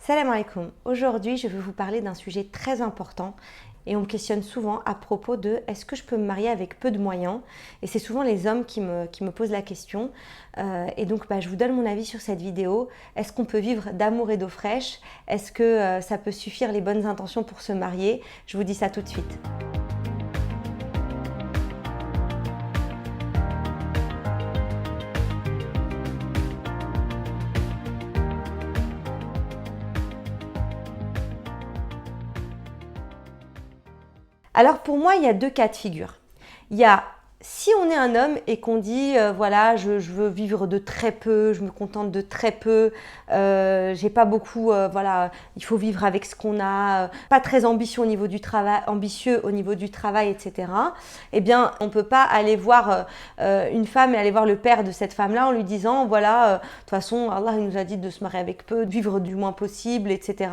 Salam alaikum. Aujourd'hui, je veux vous parler d'un sujet très important et on me questionne souvent à propos de est-ce que je peux me marier avec peu de moyens? Et c'est souvent les hommes qui me posent la question. Et donc, je vous donne mon avis sur cette vidéo. Est-ce qu'on peut vivre d'amour et d'eau fraîche? Est-ce que ça peut suffire les bonnes intentions pour se marier? Je vous dis ça tout de suite. Alors pour moi, il y a deux cas de figure. Il y a si on est un homme et qu'on dit voilà, je veux vivre de très peu, je me contente de très peu, j'ai pas beaucoup, voilà, il faut vivre avec ce qu'on a, pas très ambitieux au niveau du travail, etc. Eh bien, on peut pas aller voir une femme et aller voir le père de cette femme-là en lui disant voilà, de toute façon, Allah il nous a dit de se marier avec peu, de vivre du moins possible, etc.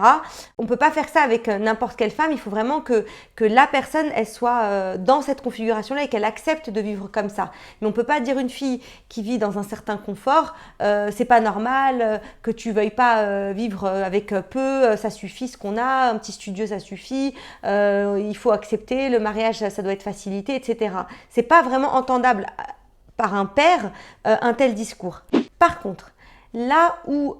On peut pas faire ça avec n'importe quelle femme. Il faut vraiment que la personne elle soit dans cette configuration-là et qu'elle accepte de vivre comme ça. Mais on peut pas dire une fille qui vit dans un certain confort, c'est pas normal que tu veuilles pas vivre avec peu, ça suffit ce qu'on a, un petit studio ça suffit, il faut accepter, le mariage ça doit être facilité, etc. C'est pas vraiment entendable par un père un tel discours. Par contre, là où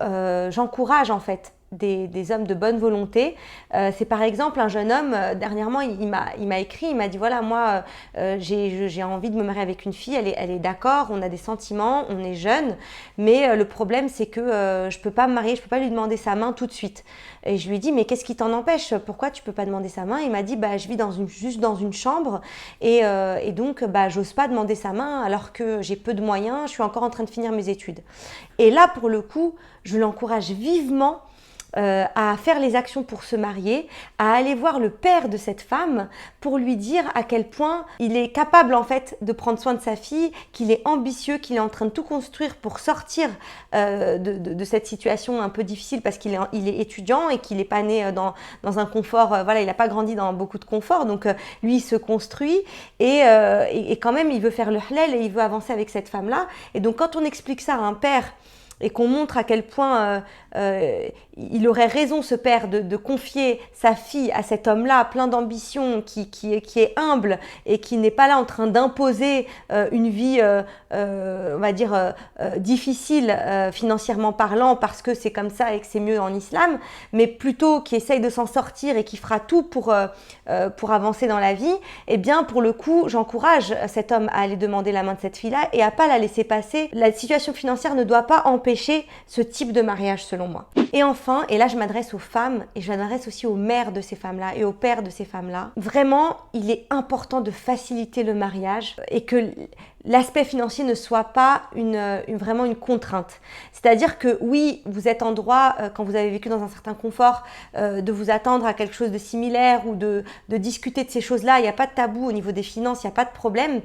j'encourage en fait des hommes de bonne volonté. C'est par exemple un jeune homme, dernièrement il m'a écrit, il m'a dit voilà moi j'ai envie de me marier avec une fille, elle est d'accord, on a des sentiments, on est jeune, mais le problème c'est que je peux pas me marier, je peux pas lui demander sa main tout de suite. Et je lui ai dit mais qu'est-ce qui t'en empêche, pourquoi tu peux pas demander sa main? Il m'a dit je vis juste dans une chambre et donc j'ose pas demander sa main alors que j'ai peu de moyens, je suis encore en train de finir mes études. Et là pour le coup je l'encourage vivement à faire les actions pour se marier, à aller voir le père de cette femme pour lui dire à quel point il est capable en fait de prendre soin de sa fille, qu'il est ambitieux, qu'il est en train de tout construire pour sortir de cette situation un peu difficile parce qu'il est étudiant et qu'il n'est pas né dans un confort, voilà, il n'a pas grandi dans beaucoup de confort, donc lui il se construit et quand même il veut faire le halal et il veut avancer avec cette femme-là. Et donc quand on explique ça à un père et qu'on montre à quel point il aurait raison ce père de confier sa fille à cet homme-là plein d'ambition, qui est humble et qui n'est pas là en train d'imposer une vie, on va dire, difficile financièrement parlant parce que c'est comme ça et que c'est mieux en islam, mais plutôt qui essaye de s'en sortir et qui fera tout pour avancer dans la vie, eh bien pour le coup j'encourage cet homme à aller demander la main de cette fille-là et à pas la laisser passer. La situation financière ne doit pas empêcher ce type de mariage selon moi. Et enfin, et là je m'adresse aux femmes et je m'adresse aussi aux mères de ces femmes-là et aux pères de ces femmes-là, vraiment il est important de faciliter le mariage et que l'aspect financier ne soit pas vraiment une contrainte. C'est-à-dire que oui, vous êtes en droit, quand vous avez vécu dans un certain confort, de vous attendre à quelque chose de similaire ou de discuter de ces choses-là. Il n'y a pas de tabou au niveau des finances, il n'y a pas de problème.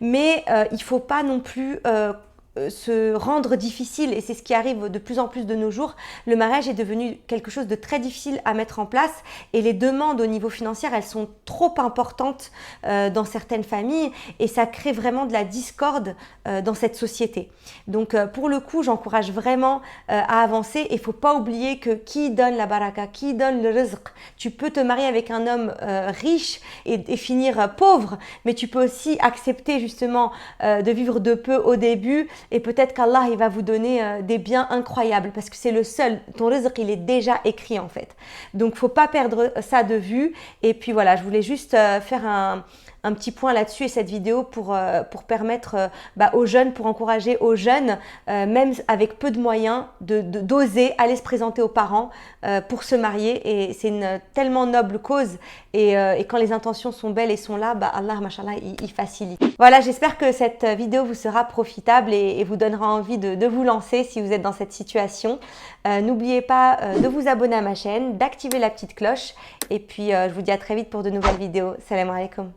Mais il ne faut pas non plus se rendre difficile, et c'est ce qui arrive de plus en plus de nos jours. Le mariage est devenu quelque chose de très difficile à mettre en place et les demandes au niveau financier elles sont trop importantes dans certaines familles et ça crée vraiment de la discorde dans cette société. Donc pour le coup j'encourage vraiment à avancer et il ne faut pas oublier que qui donne la baraka, qui donne le rizq, tu peux te marier avec un homme riche et finir pauvre, mais tu peux aussi accepter justement de vivre de peu au début. Et peut-être qu'Allah il va vous donner des biens incroyables parce que c'est le seul, ton rizq il est déjà écrit en fait. Donc faut pas perdre ça de vue. Et puis voilà, je voulais juste faire un petit point là-dessus et cette vidéo pour permettre aux jeunes, pour encourager aux jeunes, même avec peu de moyens, d'oser aller se présenter aux parents pour se marier. Et c'est une tellement noble cause et quand les intentions sont belles et sont là, Allah, mashallah, il facilite. Voilà, j'espère que cette vidéo vous sera profitable et vous donnera envie de vous lancer si vous êtes dans cette situation. N'oubliez pas de vous abonner à ma chaîne, d'activer la petite cloche et puis je vous dis à très vite pour de nouvelles vidéos. Salam alaikum.